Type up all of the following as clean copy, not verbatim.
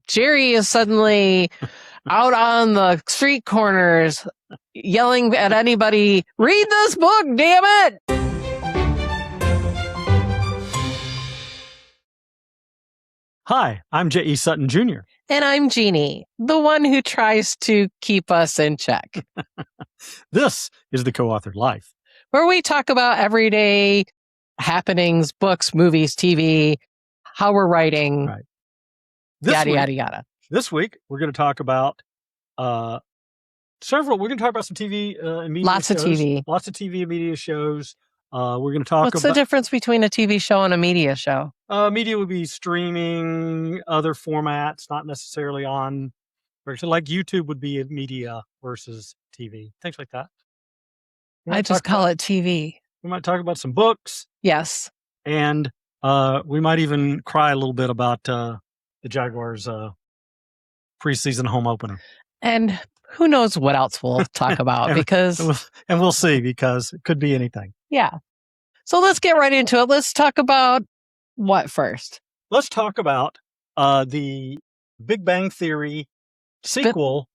Jerry is suddenly out on the street corners yelling at anybody, read this book, damn it! Hi, I'm J.E. Sutton Jr. And I'm Jeanne, the one who tries to keep us in check. This is the Co-Authored Life, where we talk about everyday happenings, books, movies, TV, how we're writing, right. Yada, yada. This week, we're going to talk about we're going to talk about some TV and media Lots shows. of TV. Lots of TV and media shows. We're going to talk What's the difference between a TV show and a media show? Media would be streaming, other formats, not necessarily on, like YouTube would be media versus TV, things like that. I just call it TV. We might talk about some books. Yes. And we might even cry a little bit about the Jaguars preseason home opener. And who knows what else we'll talk about because... And we'll see because it could be anything. Yeah. So let's get right into it. Let's talk about what first? Let's talk about the Big Bang Theory sequel.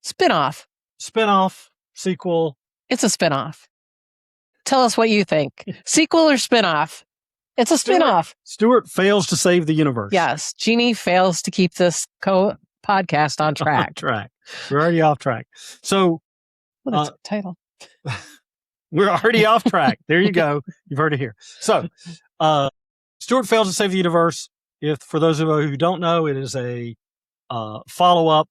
Spinoff, sequel. It's a spinoff. Tell us what you think. Sequel or spinoff? It's a spinoff. Stuart fails to save the universe. Yes. Jeanne fails to keep this podcast on track. We're already off track. So, that's the title. We're already off track. There you go. You've heard it here. So, Stewart Fails to Save the Universe. For those of you who don't know, it is a follow-up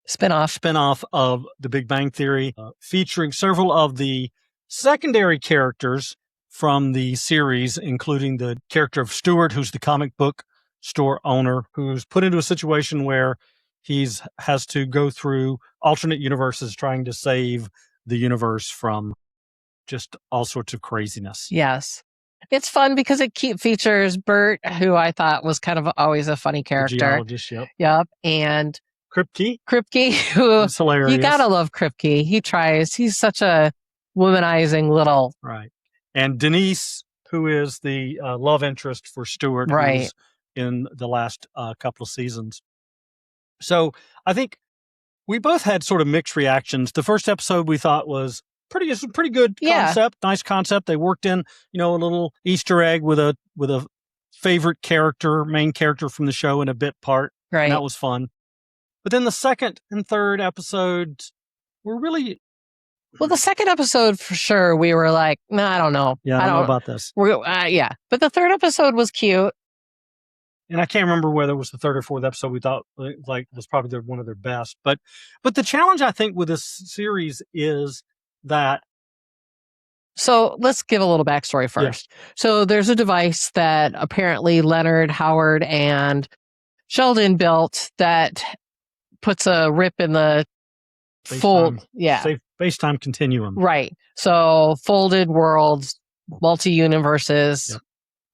spinoff of The Big Bang Theory, featuring several of the secondary characters from the series, including the character of Stewart, who's the comic book store owner, who's put into a situation where he has to go through alternate universes trying to save the universe from just all sorts of craziness. Yes. It's fun because it features Bert, who I thought was kind of always a funny character. The geologist, yep. Yep. And Kripke, who it's hilarious. You gotta love Kripke. He tries. He's such a womanizing little. Right. And Denise, who is the love interest for Stewart, right, who's in the last couple of seasons. So I think we both had sort of mixed reactions. The first episode we thought was pretty good concept, nice concept. They worked in, a little Easter egg with a favorite character, main character from the show in a bit part. Right. And that was fun. But then the second and third episodes were really... Well, the second episode, for sure, we were like, nah, I don't know. Yeah, I don't know about this. Yeah. But the third episode was cute. And I can't remember whether it was the third or fourth episode we thought was probably one of their best. But the challenge, I think, with this series is that... So let's give a little backstory first. Yeah. So there's a device that apparently Leonard, Howard, and Sheldon built that puts a rip in the fold. Yeah. Space-time continuum. Right. So folded worlds, multi-universes.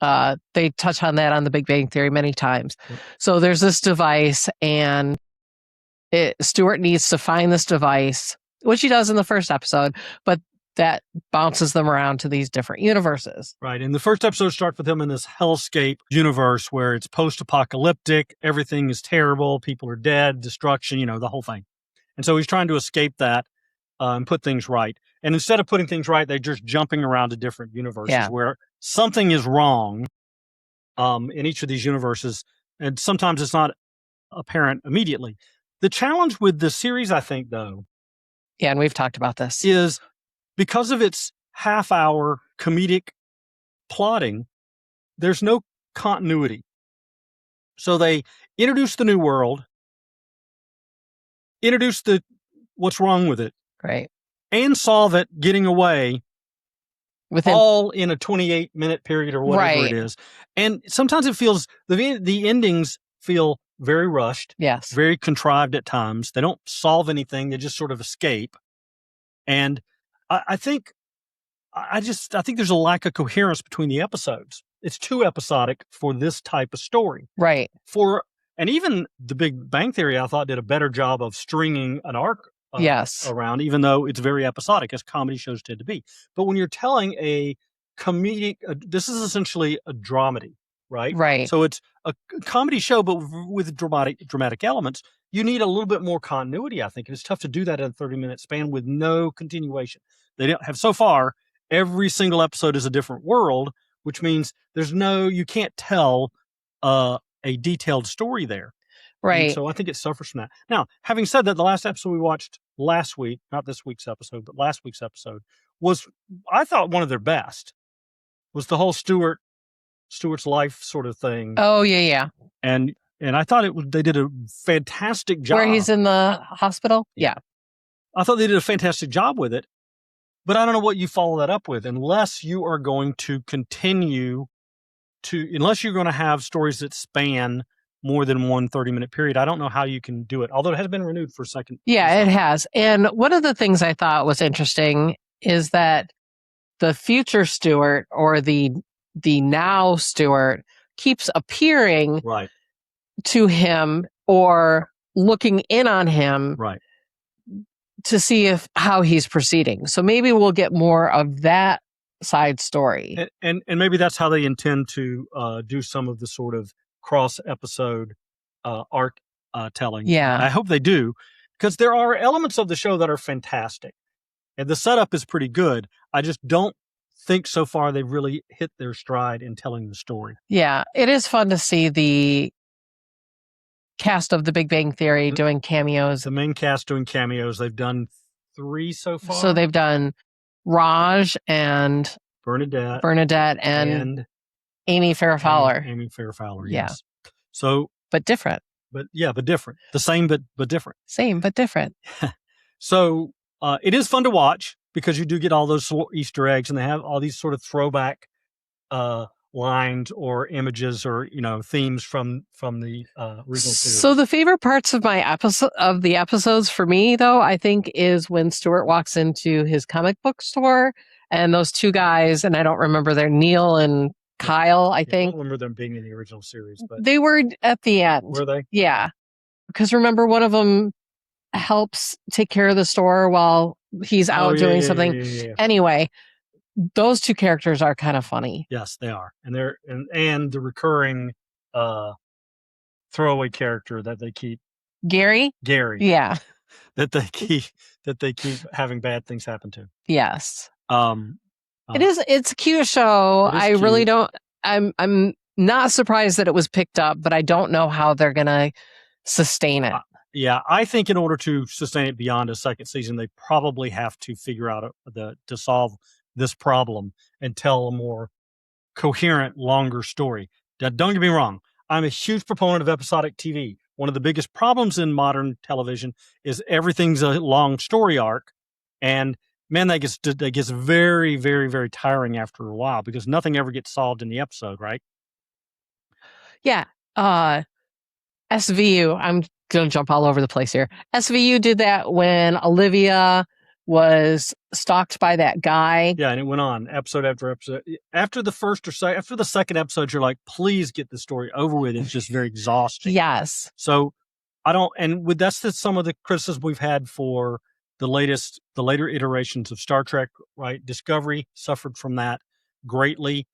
Yep. They touch on that on the Big Bang Theory many times. Yep. So there's this device, and Stewart needs to find this device, which he does in the first episode, but that bounces them around to these different universes. Right. And the first episode starts with him in this hellscape universe where it's post-apocalyptic, everything is terrible, people are dead, destruction, the whole thing. And so he's trying to escape that and put things right. And instead of putting things right, they're just jumping around to different universes where something is wrong in each of these universes. And sometimes it's not apparent immediately. The challenge with the series, I think, though... Yeah, and we've talked about this. ...is because of its half-hour comedic plotting, there's no continuity. So they introduce the new world, introduce what's wrong with it, right, and solve it getting away all in a 28-minute period or whatever it is. And sometimes it feels, the endings feel very rushed, yes, very contrived at times. They don't solve anything, they just sort of escape. And I think there's a lack of coherence between the episodes. It's too episodic for this type of story. Right. And even the Big Bang Theory, I thought, did a better job of stringing an arc around, even though it's very episodic, as comedy shows tend to be. But when you're telling a comedic, this is essentially a dramedy. right? Right. So it's a comedy show, but with dramatic elements. You need a little bit more continuity, I think. And it's tough to do that in a 30-minute span with no continuation. They don't have, so far, every single episode is a different world, which means you can't tell a detailed story there. Right. And so I think it suffers from that. Now, having said that, the last episode we watched last week, not this week's episode, but last week's episode, was, I thought, one of their best. Was the whole Stewart's life sort of thing. Oh, yeah. And I thought they did a fantastic job. Where he's in the hospital? Yeah. I thought they did a fantastic job with it. But I don't know what you follow that up with unless you are going to continue unless you're going to have stories that span more than one 30-minute period. I don't know how you can do it, although it has been renewed for a second. Yeah, it has. And one of the things I thought was interesting is that the future Stewart, or the now Stewart, keeps appearing to him or looking in on him to see how he's proceeding. So maybe we'll get more of that side story. And maybe that's how they intend to do some of the sort of cross episode arc telling. Yeah. I hope they do, because there are elements of the show that are fantastic. And the setup is pretty good. I just don't think so far they've really hit their stride in telling the story. Yeah, it is fun to see the cast of The Big Bang Theory doing cameos. The main cast doing cameos. They've done 3 so far. So they've done Raj and Bernadette and Amy Farrah Fowler. Amy Farrah Fowler, yes. So, but different. But different. The same, but different. Same, but different. So it is fun to watch because you do get all those Easter eggs, and they have all these sort of throwback lines or images or themes from the original series. So the favorite parts of the episodes for me, though, I think, is when Stewart walks into his comic book store and those 2 guys, and I don't remember their Neil and Kyle, I think. I don't remember them being in the original series, but they were at the end. Were they? Yeah, because remember, one of them helps take care of the store while he's out doing something. Yeah. Anyway, those 2 characters are kind of funny. Yes, they are, and they're and the recurring throwaway character that they keep, Gary. Yeah, that they keep having bad things happen to. Yes. It's a cute show. I cute. Really don't. I'm not surprised that it was picked up, but I don't know how they're gonna sustain it. Yeah, I think in order to sustain it beyond a second season, they probably have to figure out to solve this problem and tell a more coherent, longer story. Now, don't get me wrong. I'm a huge proponent of episodic TV. One of the biggest problems in modern television is everything's a long story arc. And man, that gets very, very, very tiring after a while because nothing ever gets solved in the episode, right? Yeah. SVU, I'm going to jump all over the place here. SVU did that when Olivia was stalked by that guy. Yeah, and it went on episode after episode. After the second episode, you're like, please get the story over with. It's just very exhausting. Yes. So that's some of the criticism we've had for the later iterations of Star Trek, right? Discovery suffered from that greatly.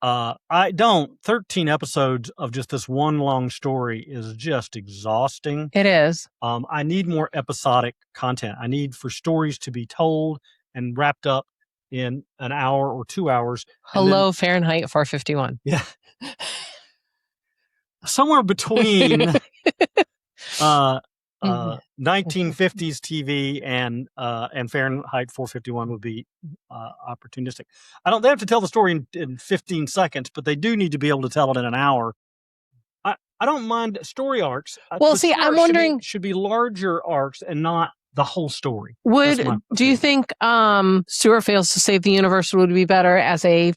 13 episodes of just this one long story is just exhausting. It is. I need more episodic content. I need for stories to be told and wrapped up in an hour or 2 hours. Hello, Fahrenheit 451. Yeah. Somewhere between 1950s TV and Fahrenheit 451 would be opportunistic. They have to tell the story in 15 seconds, but they do need to be able to tell it in an hour. I don't mind story arcs. Well, see, I'm wondering should be larger arcs and not the whole story. Do you think Stuart Fails to Save the Universe would be better as a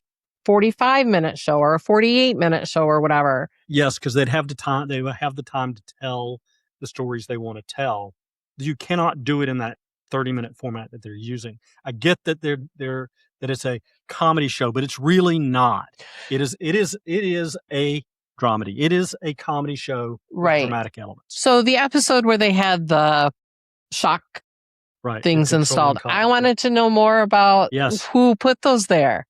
45-minute show or a 48-minute show or whatever? Yes, because they'd have the time. They would have the time to tell the stories they want to tell. You cannot do it in that 30-minute format that they're using. I get that that it's a comedy show, but it's really not. It is a dramedy. It is a comedy show with dramatic elements. So the episode where they had the shock things installed, I wanted to know more about who put those there.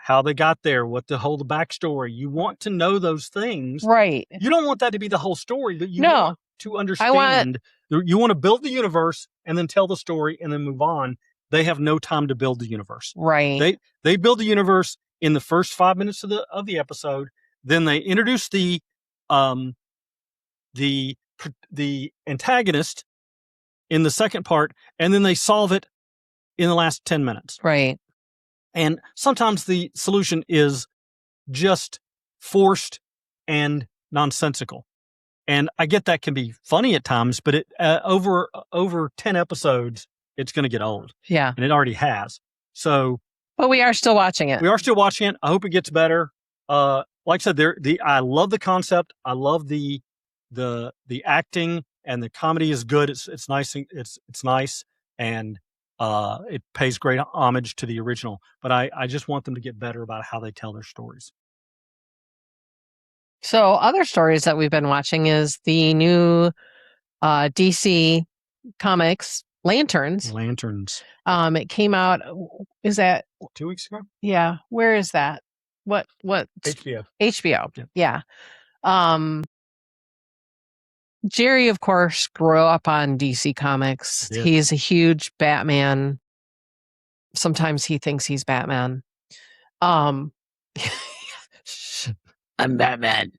how they got there, what the whole backstory. You want to know those things. Right. You don't want that to be the whole story, but you want to understand. You want to build the universe and then tell the story and then move on. They have no time to build the universe. Right. They build the universe in the first 5 minutes of the episode. Then they introduce the antagonist in the second part, and then they solve it in the last 10 minutes. Right. And sometimes the solution is just forced and nonsensical. And I get that can be funny at times, but over 10 episodes, it's going to get old. Yeah. And it already has. So, but we are still watching it. We are still watching it. I hope it gets better. Like I said, I love the concept. I love the acting, and the comedy is good. It's nice. It's nice, and it pays great homage to the original. But I just want them to get better about how they tell their stories. So other stories that we've been watching is the new DC Comics Lanterns. It came out. Is that 2 weeks ago? Yeah. Where is that? What? HBO. Yeah. Jerry, of course, grew up on DC Comics. Yeah. He's a huge Batman. Sometimes he thinks he's Batman. I'm Batman.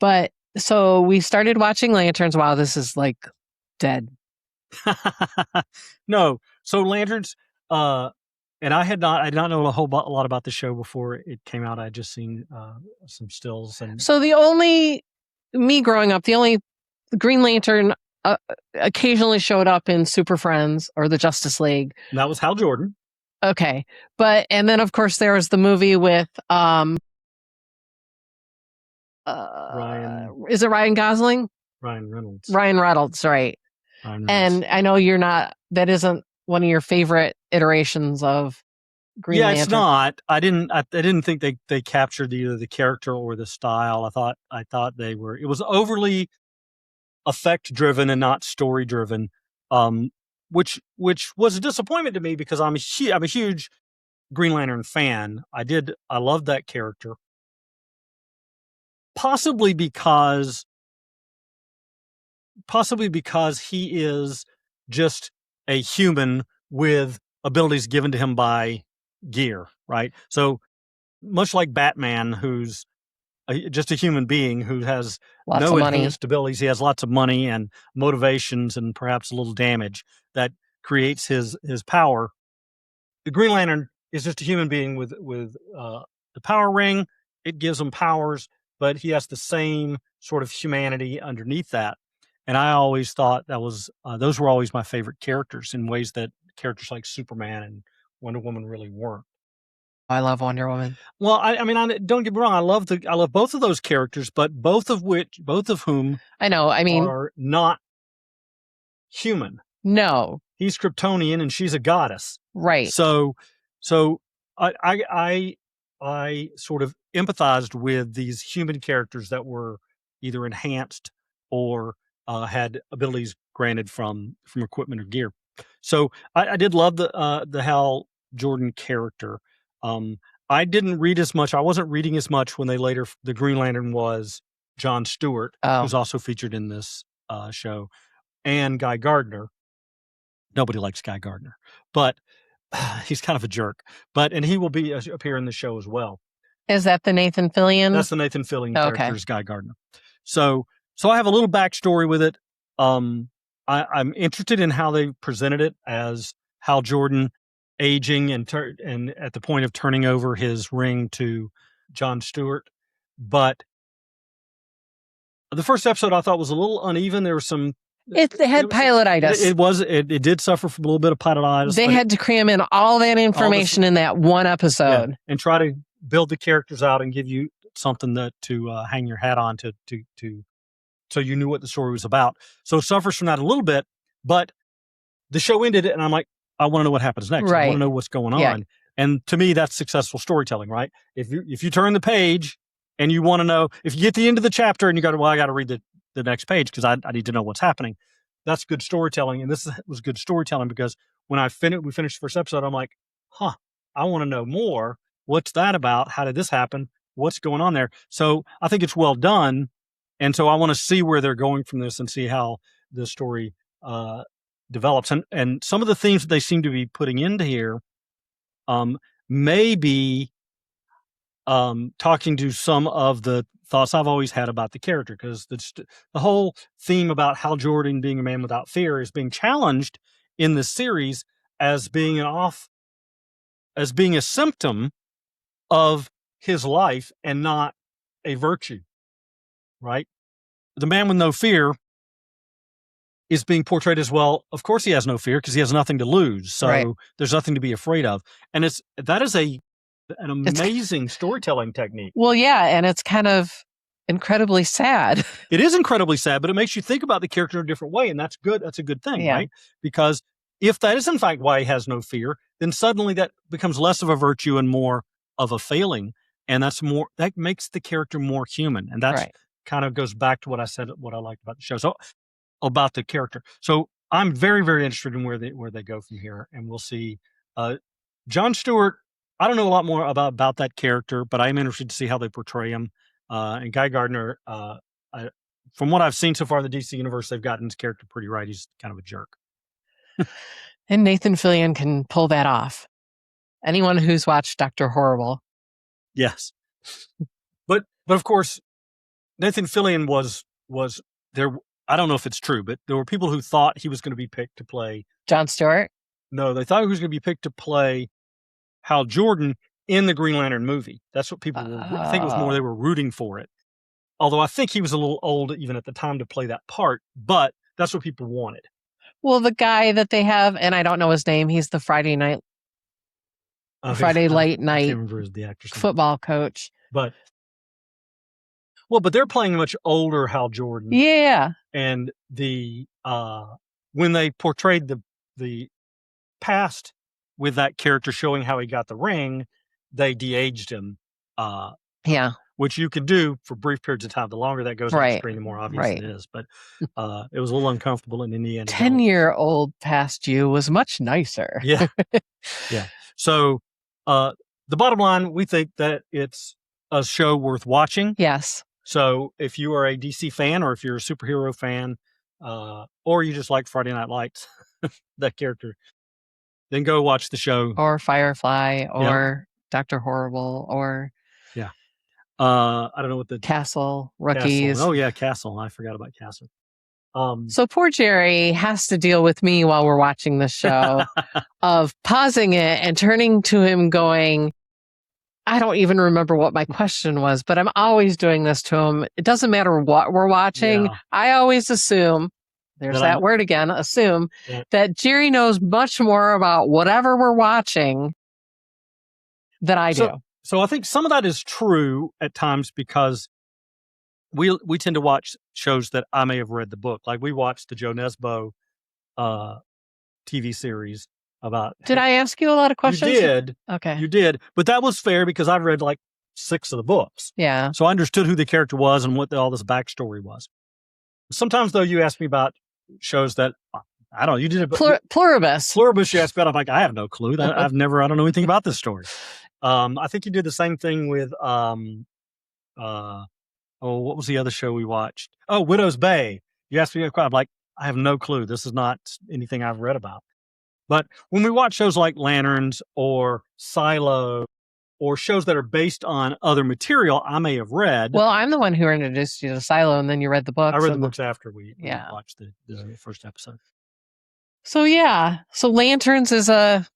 But so we started watching Lanterns. Wow, this is like dead. No. So Lanterns, and I did not know a lot about the show before it came out. I had just seen some stills. And so me growing up, the only Green Lantern occasionally showed up in Super Friends or the Justice League. And that was Hal Jordan. Okay. And then of course there was the movie with Ryan. Is it Ryan Gosling? Ryan Reynolds. Ryan Reynolds, right. And I know that isn't one of your favorite iterations of Green Lantern. It's not. I didn't think they captured either the character or the style. I thought it was overly effect driven and not story driven. Which was a disappointment to me because I'm a huge Green Lantern fan. I loved that character. Possibly because he is just a human with abilities given to him by gear, right? So much like Batman, who's just a human being who has no enhanced abilities, he has lots of money and motivations and perhaps a little damage that creates his power. The Green Lantern is just a human being with the power ring. It gives him powers, but he has the same sort of humanity underneath that. And I always thought those were always my favorite characters in ways that characters like Superman and Wonder Woman really weren't. I love Wonder Woman. Well, I mean, don't get me wrong. I love both of those characters, but both of whom are not human. No, he's Kryptonian and she's a goddess, right? So I sort of empathized with these human characters that were either enhanced or had abilities granted from equipment or gear. So I did love the Hal Jordan character. I didn't read as much. I wasn't reading as much when the Green Lantern was John Stewart, who's also featured in this show, and Guy Gardner. Nobody likes Guy Gardner, but he's kind of a jerk. And he will appear in the show as well. Is that the Nathan Fillion? That's the Nathan Fillion character, is Guy Gardner. So I have a little backstory with it. I'm interested in how they presented it as Hal Jordan aging and at the point of turning over his ring to John Stewart. But the first episode I thought was a little uneven. There was some. It had pilotitis. It did suffer from a little bit of pilotitis. They had to cram in all that information in that one episode and try to build the characters out and give you something to hang your hat on to so you knew what the story was about. So it suffers from that a little bit, but the show ended and I'm like, I want to know what happens next. Right. I want to know what's going on. And to me, that's successful storytelling, right? If you turn the page and you want to know, if you get to the end of the chapter and you go, well, I got to read the next page because I need to know what's happening. That's good storytelling. And this was good storytelling because when we finished the first episode, I'm like, I want to know more. What's that about? How did this happen? What's going on there? So I think it's well done. And so I want to see where they're going from this and see how the story develops. And some of the themes that they seem to be putting into here may be talking to some of the thoughts I've always had about the character, because the whole theme about Hal Jordan being a man without fear is being challenged in this series as being a symptom of his life and not a virtue, right? The man with no fear is being portrayed as, well, of course he has no fear because he has nothing to lose. So there's nothing to be afraid of. And that is an amazing storytelling technique. Well, yeah, and it's kind of incredibly sad. It is incredibly sad, but it makes you think about the character in a different way, and that's good. That's a good thing, right? Because if that is in fact why he has no fear, then suddenly that becomes less of a virtue and more of a failing, and that makes the character more human, and that's kind of goes back to what I said, what I liked about the show. So about the character. So I'm very, very interested in where they go from here, and we'll see. Jon Stewart, I don't know a lot more about that character, but I'm interested to see how they portray him. And Guy Gardner, from what I've seen so far in the DC universe, they've gotten his character pretty right. He's kind of a jerk. And Nathan Fillion can pull that off. Anyone who's watched Dr. Horrible. Yes. But of course, Nathan Fillion was there. I don't know if it's true, but there were people who thought he was going to be picked to play Jon Stewart? No, they thought he was going to be picked to play Hal Jordan in the Green Lantern movie. That's what people were, I think it was more they were rooting for it. Although I think he was a little old even at the time to play that part, but that's what people wanted. Well, the guy that they have, and I don't know his name, he's the Friday late night football coach. But they're playing a much older Hal Jordan. Yeah. And when they portrayed the past with that character showing how he got the ring, they de-aged him. Which you can do for brief periods of time. The longer that goes on the screen, the more obvious it is. But it was a little uncomfortable, and in the end, 10-year-old past you was much nicer. Yeah. Yeah. So the bottom line, we think that it's a show worth watching. Yes. So if you are a DC fan, or if you're a superhero fan, or you just like Friday Night Lights, that character, then go watch the show. Or Firefly, or Dr. Horrible, or I don't know what the Castle, Rookies. Castle. Oh yeah, Castle. I forgot about Castle. So poor Jerry has to deal with me while we're watching the show of pausing it and turning to him going, I don't even remember what my question was, but I'm always doing this to him. It doesn't matter what we're watching. Yeah. I always assume, there's that word again, assume, that Jerry knows much more about whatever we're watching than I do. So I think some of that is true at times, because we tend to watch shows that I may have read the book. Like we watched the Joe Nesbo TV series about. Did I ask you a lot of questions? You did. Okay. You did. But that was fair because I've read like 6 of the books. Yeah. So I understood who the character was and what all this backstory was. Sometimes, though, you ask me about shows that, I don't know, you did it. Pluribus. Pluribus, you asked about. I'm like, I have no clue. I don't know anything about this story. I think you did the same thing with, what was the other show we watched? Oh, Widow's Bay. You asked me a question. I'm like, I have no clue. This is not anything I've read about. But when we watch shows like Lanterns or Silo, or shows that are based on other material I may have read. Well, I'm the one who introduced you to Silo, and then you read the books. I read the books after we watched the first episode. So yeah, so Lanterns is I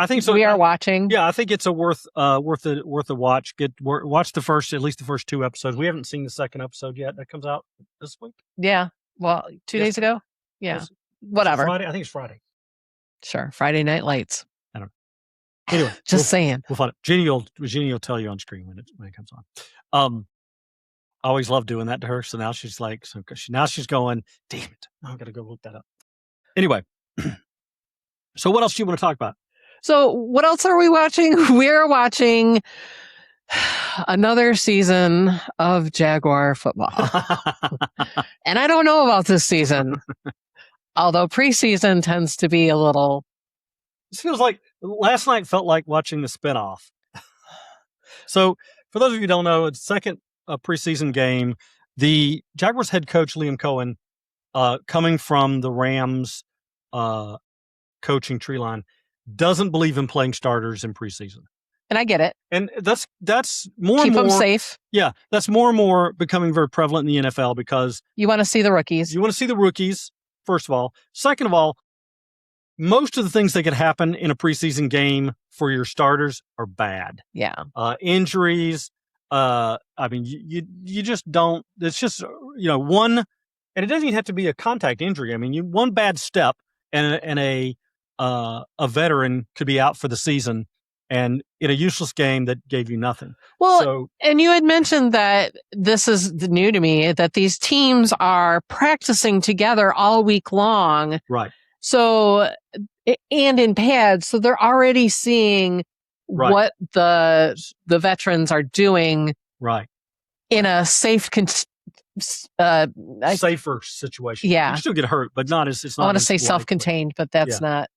think so. We are watching. Yeah, I think it's a worth a watch. Watch at least the first 2 episodes. We haven't seen the second episode yet. That comes out this week. Yeah. Well, 2 days ago. Yeah. Whatever. Friday. I think it's Friday. Sure. Friday Night Lights. I don't know. Anyway, saying. We'll find it. Jeanne will tell you on screen when it comes on. I always love doing that to her. So now she's like, now she's going, damn it, I'm gonna go look that up. Anyway, so what else do you want to talk about? So what else are we watching? We're watching another season of Jaguar football. And I don't know about this season. Although preseason tends to be a little... This feels like last night felt like watching the spinoff. So, for those of you who don't know, it's second preseason game. The Jaguars head coach, Liam Cohen, coming from the Rams coaching tree line, doesn't believe in playing starters in preseason. And I get it. And that's more Keep and more. them safe. Yeah, that's more and more becoming very prevalent in the NFL because you want to see the rookies. You want to see the rookies, first of all. Second of all, most of the things that could happen in a preseason game for your starters are bad. Yeah. Injuries. I mean, you just don't. It's just one, and it doesn't even have to be a contact injury. I mean, one bad step and a veteran could be out for the season, and in a useless game that gave you nothing. Well, and you had mentioned that this is new to me, that these teams are practicing together all week long. Right. So, and in pads, so they're already seeing what the veterans are doing. Right. In a safer situation. Yeah. You still get hurt, but not as, it's not. I want to say self-contained, but that's not.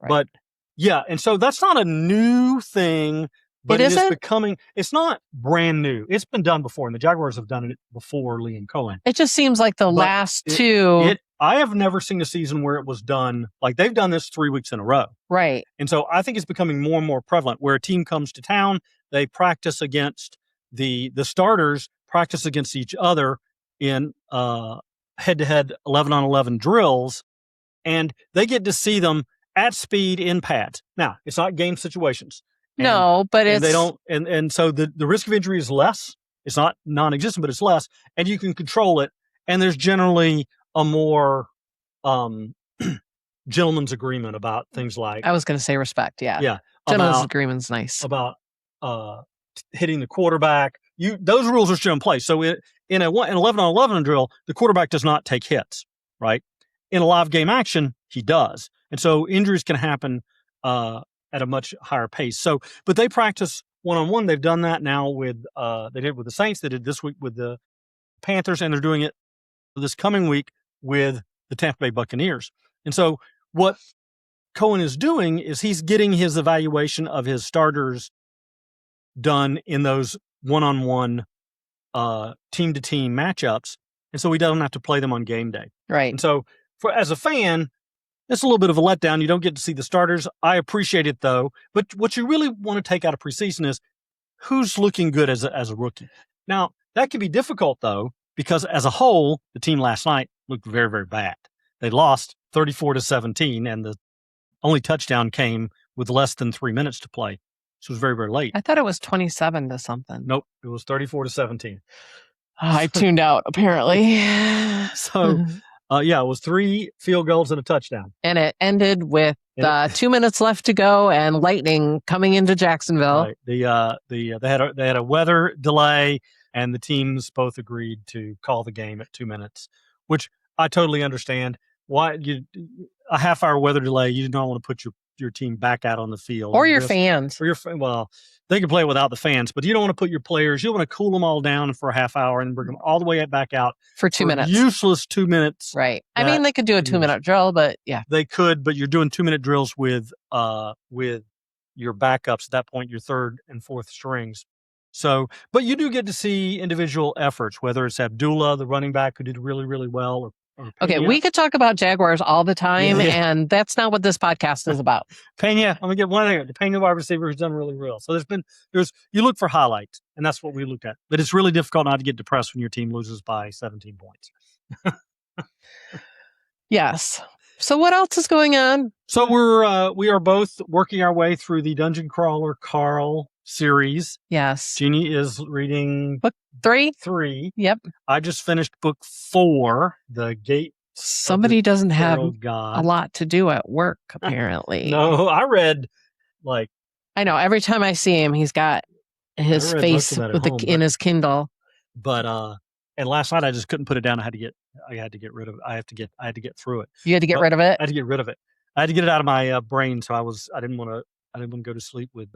Right. But yeah. And so that's not a new thing, but it is becoming, it's not brand new. It's been done before, and the Jaguars have done it before Liam Cohen. It just seems like the last two. I have never seen a season where it was done, like they've done this 3 weeks in a row. Right. And so I think it's becoming more and more prevalent where a team comes to town, they practice against the starters, practice against each other in head-to-head 11-on-11 drills, and they get to see them at speed in pads. Now, it's not game situations. No, but it's... They don't, and so the risk of injury is less. It's not non-existent, but it's less, and you can control it, and there's generally a more gentleman's agreement about things like... I was going to say respect, yeah. Yeah. Gentleman's agreement's nice. About hitting the quarterback. Those rules are still in place. So in an 11-on-11 drill, the quarterback does not take hits, right? In a live game action, he does. And so injuries can happen at a much higher pace. So, but they practice one-on-one. They've done that now with, they did with the Saints. They did this week with the Panthers, and they're doing it this coming week with the Tampa Bay Buccaneers. And so what Cohen is doing is he's getting his evaluation of his starters done in those one-on-one team-to-team matchups, and so he doesn't have to play them on game day. Right. And so as a fan, it's a little bit of a letdown. You don't get to see the starters. I appreciate it, though. But what you really want to take out of preseason is who's looking good as a rookie. Now, that can be difficult, though, because as a whole, the team last night looked very, very bad. They lost 34-17, and the only touchdown came with less than 3 minutes to play. So it was very, very late. I thought it was 27-something. Nope, it was 34-17. I tuned out, apparently. So, it was 3 field goals and a touchdown. And it ended with 2 minutes left to go and lightning coming into Jacksonville. Right. They had a weather delay, and the teams both agreed to call the game at 2 minutes, which I totally understand. Why a half-hour weather delay? You don't want to put your team back out on the field, or your fans, well, they can play without the fans, but you don't want to put your players. You want to cool them all down for a half hour and bring them all the way back out for 2 minutes. Useless 2 minutes, right? I mean, they could do a 2-minute drill, but yeah, they could. But you're doing 2-minute drills with your backups at that point, your third and fourth strings. So, but you do get to see individual efforts, whether it's Abdullah, the running back, who did really, really well, or okay, we could talk about Jaguars all the time, and that's not what this podcast is about. Pena, I'm gonna get one thing. The Pena wide receiver who's done really well. So you look for highlights, and that's what we looked at. But it's really difficult not to get depressed when your team loses by 17 points. Yes. So what else is going on? So we are both working our way through the Dungeon Crawler Carl series. Yes. Jeanne is reading book 3. 3. Yep. I just finished book 4, The Gate. Somebody doesn't have a lot to do at work, apparently. No, I read I know. Every time I see him, he's got his face in his Kindle. But and last night I just couldn't put it down. I had to get rid of it. I had to get through it. You had to get rid of it? I had to get rid of it. I had to get it out of my brain, so I didn't want to go to sleep with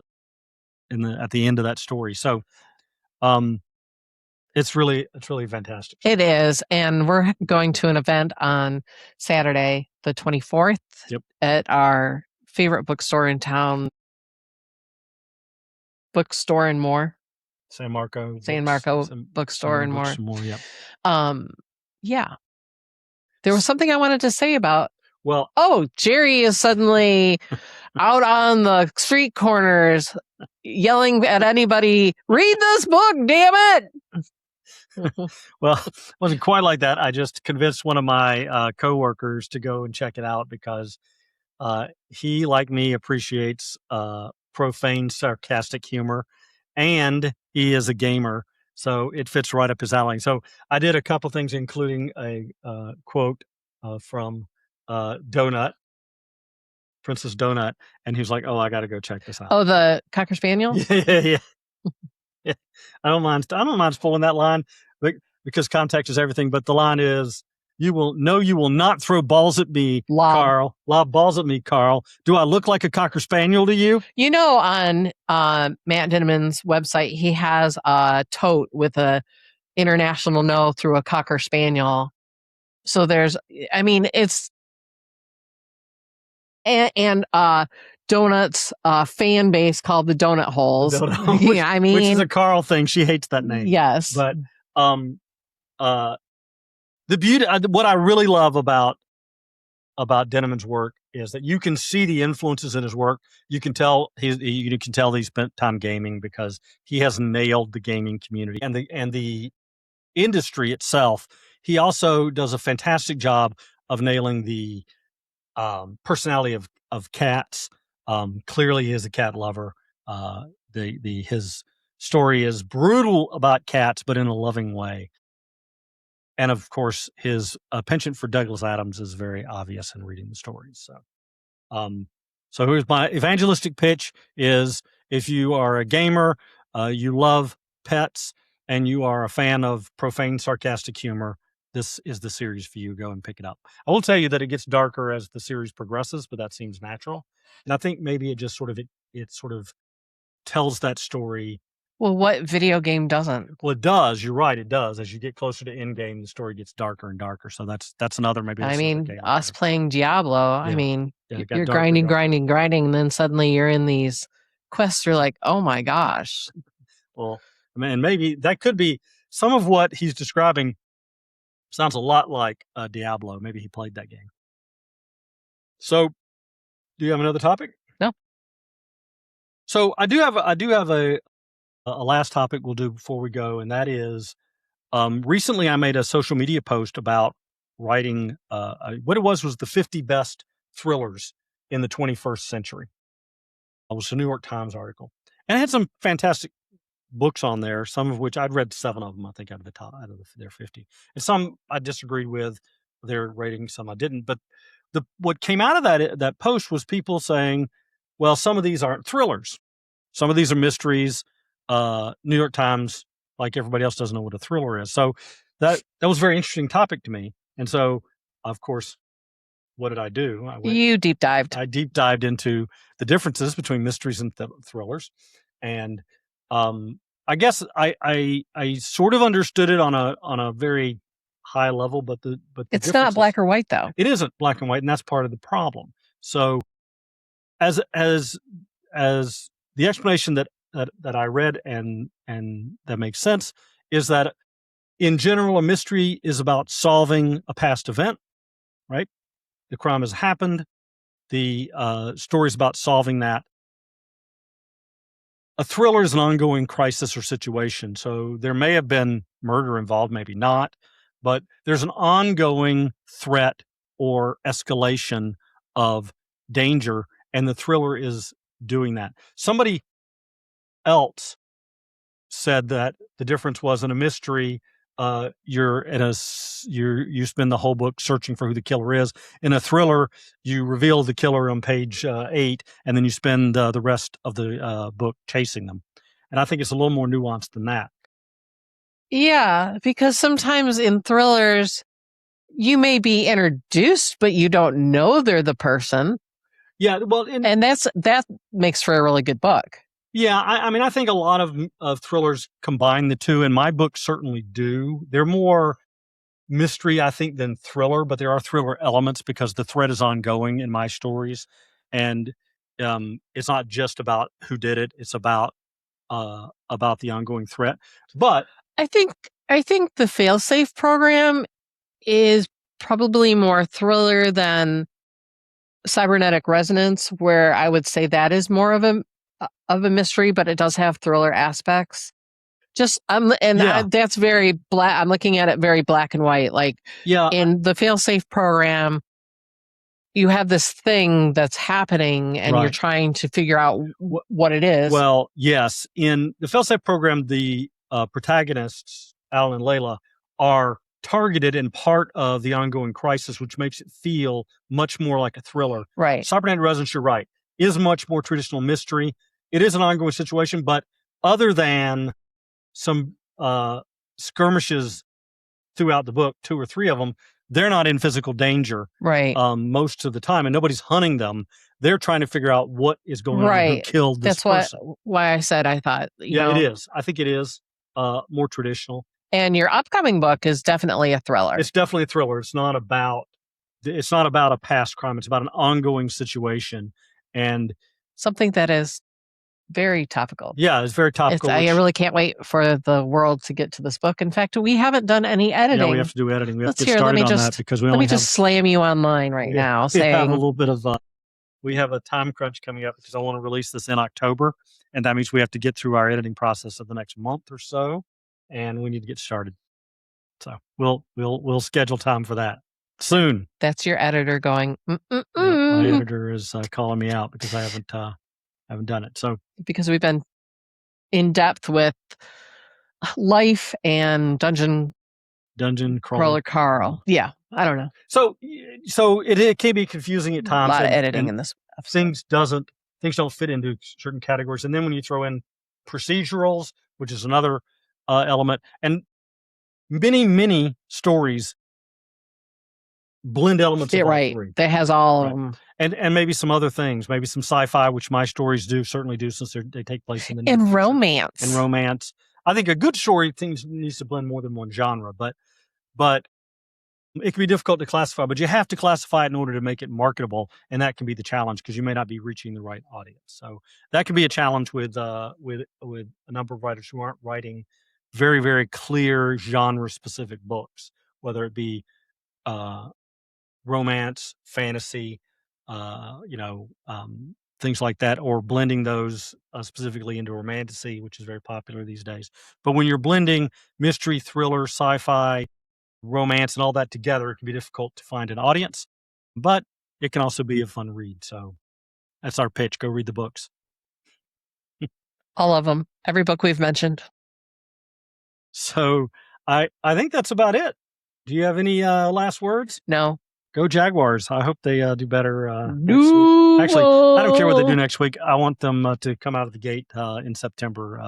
at the end of that story. So it's really fantastic. It is, and we're going to an event on Saturday, the 24th, at our favorite bookstore in town. Bookstore and More. San Marco Bookstore and More. Yeah. Yeah. There was something I wanted to say about. Well, Jerry is suddenly out on the street corners yelling at anybody, read this book, damn it. Well, it wasn't quite like that. I just convinced one of my coworkers to go and check it out because he, like me, appreciates profane, sarcastic humor, and he is a gamer, so it fits right up his alley. So I did a couple things, including a quote from Donut, Princess Donut, and he was like, "Oh, I got to go check this out." Oh, the Cocker Spaniel? Yeah. Yeah. I don't mind pulling that line because context is everything. But the line is, you will not throw balls at me, Carl. Lob balls at me, Carl. Do I look like a Cocker Spaniel to you? On Matt Dinneman's website, he has a tote with a international no through a Cocker Spaniel. So it's and Donut's fan base called the Donut Holes. Which is a Carl thing. She hates that name. Yes, but the beauty, what I really love about Dinneman's work is that you can see the influences in his work. You can tell he spent time gaming because he has nailed the gaming community and the industry itself. He also does a fantastic job of nailing the personality of cats. Clearly, he is a cat lover. His story is brutal about cats, but in a loving way. And of course, his penchant for Douglas Adams is very obvious in reading the stories. So here's my evangelistic pitch: is if you are a gamer, you love pets, and you are a fan of profane, sarcastic humor, this is the series for you. Go and pick it up. I will tell you that it gets darker as the series progresses, but that seems natural. And I think maybe it just sort of tells that story. Well, what video game doesn't? Well, it does. You're right. It does. As you get closer to end game, the story gets darker and darker. So that's another maybe. Us playing Diablo. Yeah. You're grinding, and then suddenly you're in these quests. You're like, oh my gosh. Well, maybe that could be some of what he's describing. Sounds a lot like Diablo. Maybe he played that game. So, do you have another topic? No. So I do have a last topic we'll do before we go, and that is recently I made a social media post about writing what it was the 50 best thrillers in the 21st century. It was a New York Times article, and it had some fantastic books on there, some of which I'd read 7 of them, I think, out of their 50. And some I disagreed with their rating, some I didn't. But what came out of that post was people saying, well, some of these aren't thrillers. Some of these are mysteries. New York Times, like everybody else, doesn't know what a thriller is. So that was a very interesting topic to me. And so, of course, what did I do? You deep dived. I deep dived into the differences between mysteries and thrillers. And I guess I sort of understood it on a very high level, but it's not black or white though. It isn't black and white, and that's part of the problem. So, as the explanation that I read and that makes sense is that in general a mystery is about solving a past event, right? The crime has happened. The story is about solving that. A thriller is an ongoing crisis or situation. So there may have been murder involved, maybe not, but there's an ongoing threat or escalation of danger, and the thriller is doing that. Somebody else said that the difference was in a mystery, you spend the whole book searching for who the killer is. In a thriller, you reveal the killer on page 8, and then you spend the rest of the book chasing them. And I think it's a little more nuanced than that. Yeah, because sometimes in thrillers, you may be introduced, but you don't know they're the person. Yeah, well, and that makes for a really good book. Yeah, I think a lot of thrillers combine the two, and my books certainly do. They're more mystery, I think, than thriller, but there are thriller elements because the threat is ongoing in my stories. and it's not just about who did it; it's about the ongoing threat. But I think the failsafe program is probably more thriller than cybernetic resonance, where I would say that is more of a mystery, but it does have thriller aspects. That's very black. I'm looking at it very black and white. Like in the failsafe program, you have this thing that's happening, and you're trying to figure out what it is. Well, yes, in the failsafe program, the protagonists, Alan and Layla, are targeted and part of the ongoing crisis, which makes it feel much more like a thriller. Right. Cybernetic Resonance, you're right, is much more traditional mystery. It is an ongoing situation, but other than some skirmishes throughout the book, 2 or 3 of them, they're not in physical danger most of the time, and nobody's hunting them. They're trying to figure out what is going on, who killed this person. That's why I said I thought, you know. It is. I think it is more traditional. And your upcoming book is definitely a thriller. It's definitely a thriller. It's not about a past crime. It's about an ongoing situation, and something that is very topical. Yeah, it's very topical. I really can't wait for the world to get to this book. In fact, we haven't done any editing. Yeah, we have to do editing. We have to get started on that because let me just slam you online now. We have a little bit of we have a time crunch coming up because I want to release this in October, and that means we have to get through our editing process of the next month or so, and we need to get started. So we'll schedule time for that soon. That's your editor going. Yeah, my editor is calling me out because I haven't done it. So because we've been in depth with life and dungeon crawler Carl. Yeah, I don't know. So it can be confusing at times. A lot of editing in this episode. Things don't fit into certain categories, and then when you throw in procedurals, which is another element, and many stories blend elements of all three. That has all of them. And maybe some other things, maybe some sci-fi, which my stories certainly do, since they take place in the near future. Romance. And romance. I think a good story needs to blend more than one genre, but it can be difficult to classify. But you have to classify it in order to make it marketable, and that can be the challenge because you may not be reaching the right audience. So that can be a challenge with a number of writers who aren't writing very, very clear genre-specific books, whether it be romance, fantasy, things like that, or blending those specifically into romantasy, which is very popular these days. But when you're blending mystery, thriller, sci-fi, romance, and all that together, it can be difficult to find an audience, but it can also be a fun read. So that's our pitch. Go read the books. All of them. Every book we've mentioned. So I think that's about it. Do you have any last words? No. Go Jaguars. I hope they do better next week. Actually, I don't care what they do next week. I want them to come out of the gate in September,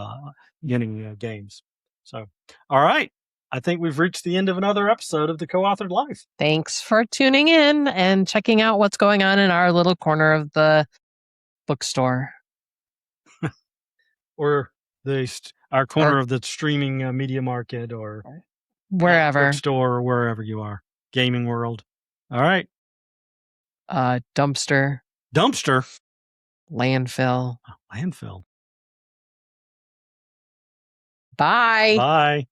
getting games. So, all right. I think we've reached the end of another episode of The Co-Authored Life. Thanks for tuning in and checking out what's going on in our little corner of the bookstore. Or our corner of the streaming media market, or wherever. Bookstore, or wherever you are. Gaming world. All right. Dumpster. Landfill. Landfill. Bye. Bye.